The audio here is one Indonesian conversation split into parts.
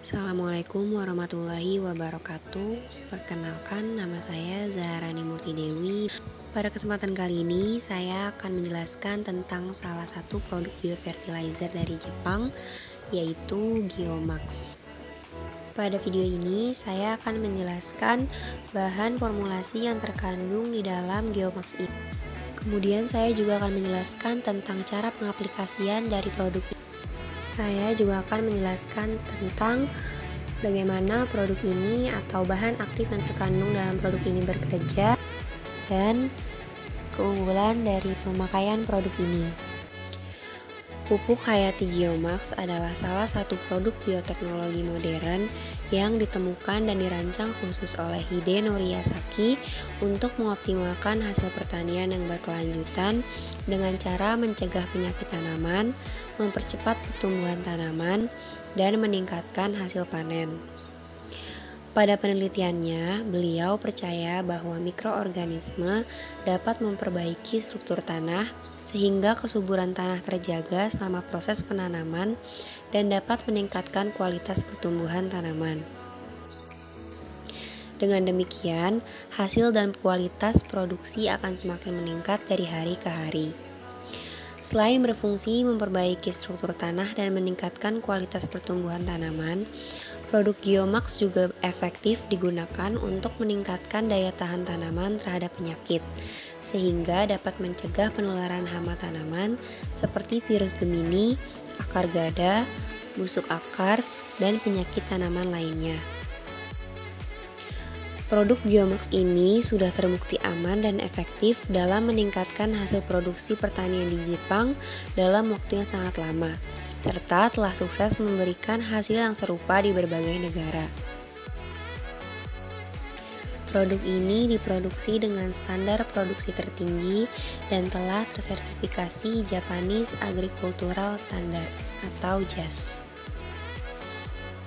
Assalamualaikum warahmatullahi wabarakatuh. Perkenalkan, nama saya Zahrani Murti Dewi. Pada kesempatan kali ini, saya akan menjelaskan tentang salah satu produk biofertilizer dari Jepang, yaitu Geomax. Pada video ini, saya akan menjelaskan bahan formulasi yang terkandung di dalam Geomax ini. Kemudian saya juga akan menjelaskan tentang cara pengaplikasian dari produk ini. Saya juga akan menjelaskan tentang bagaimana produk ini atau bahan aktif yang terkandung dalam produk ini bekerja dan keunggulan dari pemakaian produk ini. Pupuk Hayati Geomax adalah salah satu produk bioteknologi modern yang ditemukan dan dirancang khusus oleh Hidenori Yasaki untuk mengoptimalkan hasil pertanian yang berkelanjutan dengan cara mencegah penyakit tanaman, mempercepat pertumbuhan tanaman, dan meningkatkan hasil panen. Pada penelitiannya, beliau percaya bahwa mikroorganisme dapat memperbaiki struktur tanah sehingga kesuburan tanah terjaga selama proses penanaman dan dapat meningkatkan kualitas pertumbuhan tanaman. Dengan demikian, hasil dan kualitas produksi akan semakin meningkat dari hari ke hari. Selain berfungsi memperbaiki struktur tanah dan meningkatkan kualitas pertumbuhan tanaman, produk Geomax juga efektif digunakan untuk meningkatkan daya tahan tanaman terhadap penyakit, sehingga dapat mencegah penularan hama tanaman seperti virus Gemini, akar gada, busuk akar, dan penyakit tanaman lainnya. Produk Geomax ini sudah terbukti aman dan efektif dalam meningkatkan hasil produksi pertanian di Jepang dalam waktu yang sangat lama, serta telah sukses memberikan hasil yang serupa di berbagai negara. Produk ini diproduksi dengan standar produksi tertinggi dan telah tersertifikasi Japanese Agricultural Standard atau JAS.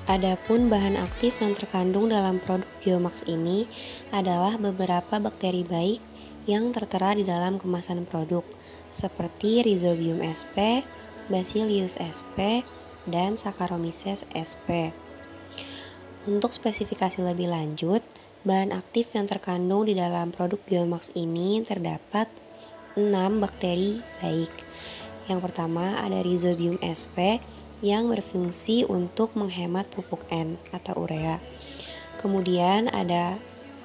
Adapun bahan aktif yang terkandung dalam produk Geomax ini adalah beberapa bakteri baik yang tertera di dalam kemasan produk, seperti Rhizobium sp, Bacillus sp, dan Saccharomyces sp. Untuk spesifikasi lebih lanjut, bahan aktif yang terkandung di dalam produk Geomax ini terdapat 6 bakteri baik. Yang pertama ada Rhizobium sp yang berfungsi untuk menghemat pupuk N atau urea. Kemudian ada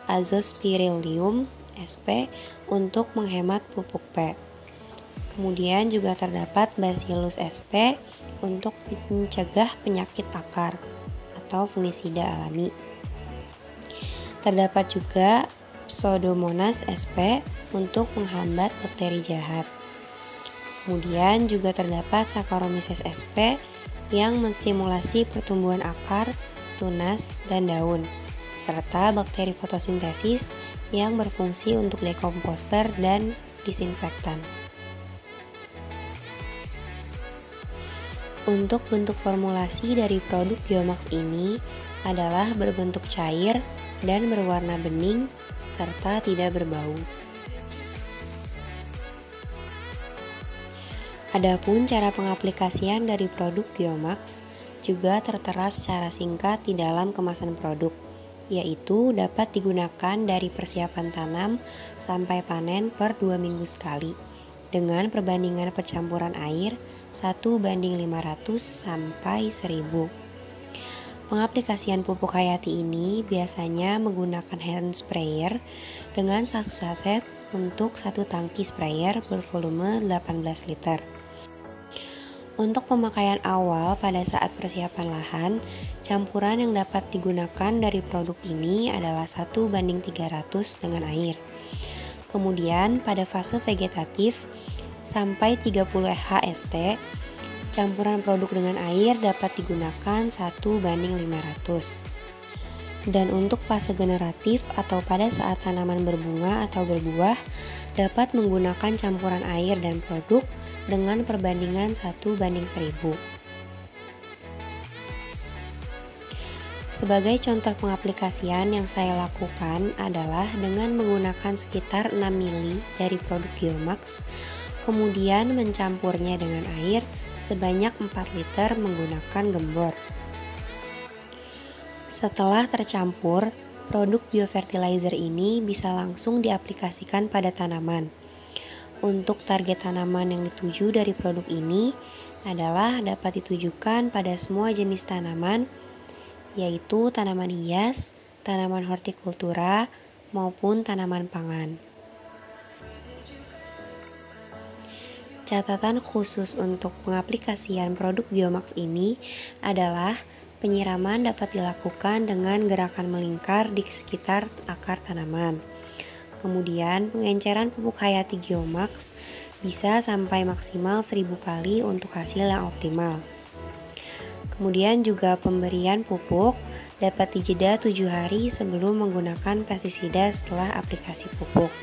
Azospirillum sp untuk menghemat pupuk P. Kemudian juga terdapat Bacillus sp untuk mencegah penyakit akar atau fungisida alami. Terdapat juga Pseudomonas sp untuk menghambat bakteri jahat. Kemudian juga terdapat Saccharomyces sp yang menstimulasi pertumbuhan akar, tunas, dan daun, serta bakteri fotosintesis yang berfungsi untuk dekomposer dan disinfektan. Untuk bentuk formulasi dari produk Geomax ini adalah berbentuk cair dan berwarna bening serta tidak berbau. Adapun cara pengaplikasian dari produk Geomax juga tertera secara singkat di dalam kemasan produk, yaitu dapat digunakan dari persiapan tanam sampai panen per 2 minggu sekali, dengan perbandingan percampuran air 1:500 sampai 1000. Pengaplikasian pupuk hayati ini biasanya menggunakan hand sprayer dengan 1 saset untuk 1 tangki sprayer bervolume 18 liter. Untuk pemakaian awal pada saat persiapan lahan, campuran yang dapat digunakan dari produk ini adalah 1:300 dengan air. Kemudian pada fase vegetatif sampai 30 HST, campuran produk dengan air dapat digunakan 1:500. Dan untuk fase generatif atau pada saat tanaman berbunga atau berbuah, dapat menggunakan campuran air dan produk dengan perbandingan 1:1000. Sebagai contoh pengaplikasian yang saya lakukan adalah dengan menggunakan sekitar 6 ml dari produk Geomax, kemudian mencampurnya dengan air sebanyak 4 liter menggunakan gembor. Setelah tercampur, produk biofertilizer ini bisa langsung diaplikasikan pada tanaman. Untuk target tanaman yang dituju dari produk ini adalah dapat ditujukan pada semua jenis tanaman, yaitu tanaman hias, tanaman hortikultura, maupun tanaman pangan. Catatan khusus untuk pengaplikasian produk Biomax ini adalah penyiraman dapat dilakukan dengan gerakan melingkar di sekitar akar tanaman. Kemudian pengenceran pupuk hayati Biomax bisa sampai maksimal 1000 kali untuk hasil yang optimal. Kemudian juga pemberian pupuk dapat dijeda 7 hari sebelum menggunakan pestisida setelah aplikasi pupuk.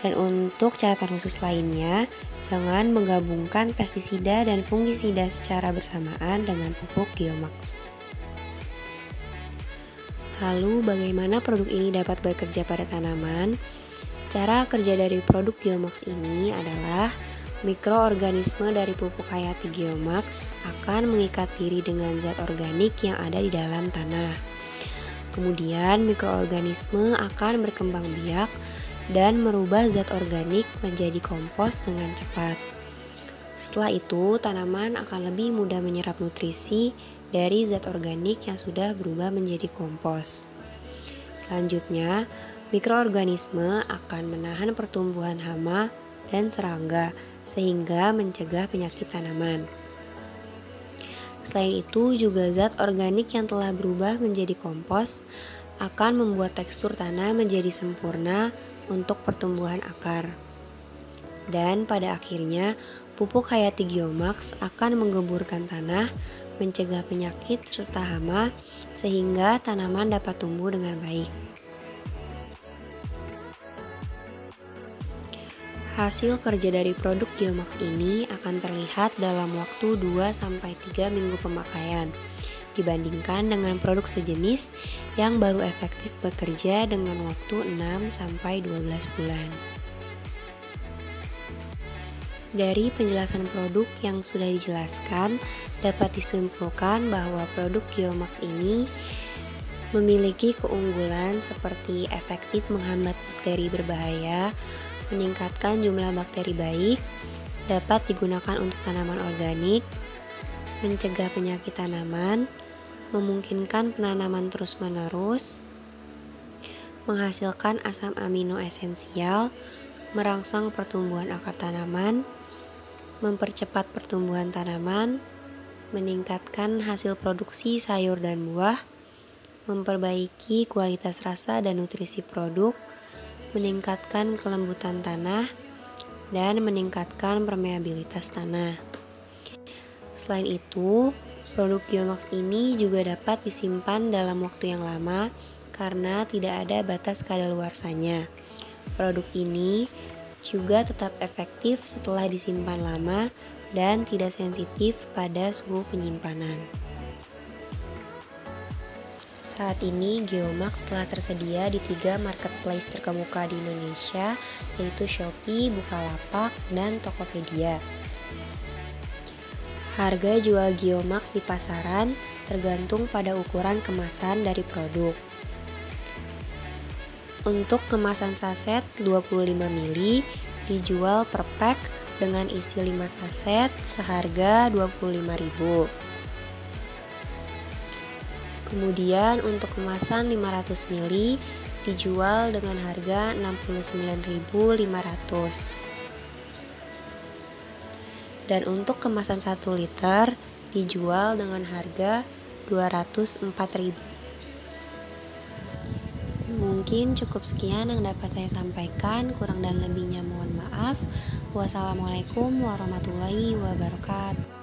Dan untuk catatan khusus lainnya, jangan menggabungkan pestisida dan fungisida secara bersamaan dengan pupuk Biomax. Lalu bagaimana produk ini dapat bekerja pada tanaman? Cara kerja dari produk Biomax ini adalah mikroorganisme dari pupuk hayati Biomax akan mengikat diri dengan zat organik yang ada di dalam tanah. Kemudian mikroorganisme akan berkembang biak dan merubah zat organik menjadi kompos dengan cepat. Setelah itu, tanaman akan lebih mudah menyerap nutrisi dari zat organik yang sudah berubah menjadi kompos. Selanjutnya, mikroorganisme akan menahan pertumbuhan hama dan serangga sehingga mencegah penyakit tanaman. Selain itu, juga zat organik yang telah berubah menjadi kompos akan membuat tekstur tanah menjadi sempurna untuk pertumbuhan akar. Dan pada akhirnya, pupuk hayati Biomax akan menggeburkan tanah, mencegah penyakit serta hama, sehingga tanaman dapat tumbuh dengan baik. Hasil kerja dari produk Biomax ini akan terlihat dalam waktu 2-3 minggu pemakaian, dibandingkan dengan produk sejenis yang baru efektif bekerja dengan waktu 6-12 bulan. Dari penjelasan produk yang sudah dijelaskan, dapat disimpulkan bahwa produk Biomax ini memiliki keunggulan seperti efektif menghambat bakteri berbahaya, meningkatkan jumlah bakteri baik, dapat digunakan untuk tanaman organik, mencegah penyakit tanaman, memungkinkan penanaman terus-menerus, menghasilkan asam amino esensial, merangsang pertumbuhan akar tanaman, mempercepat pertumbuhan tanaman, meningkatkan hasil produksi sayur dan buah, memperbaiki kualitas rasa dan nutrisi produk, meningkatkan kelembutan tanah, dan meningkatkan permeabilitas tanah. Selain itu, produk Biomax ini juga dapat disimpan dalam waktu yang lama karena tidak ada batas kadaluarsanya. Produk ini juga tetap efektif setelah disimpan lama dan tidak sensitif pada suhu penyimpanan. Saat ini Biomax telah tersedia di 3 marketplace terkemuka di Indonesia, yaitu Shopee, Bukalapak, dan Tokopedia. Harga jual Biomax di pasaran tergantung pada ukuran kemasan dari produk. Untuk kemasan saset 25 ml dijual per pack dengan isi 5 saset seharga Rp25.000. Kemudian untuk kemasan 500 ml dijual dengan harga Rp69.500. Dan untuk kemasan 1 liter dijual dengan harga Rp204.000. Mungkin cukup sekian yang dapat saya sampaikan, kurang dan lebihnya mohon maaf. Wassalamualaikum warahmatullahi wabarakatuh.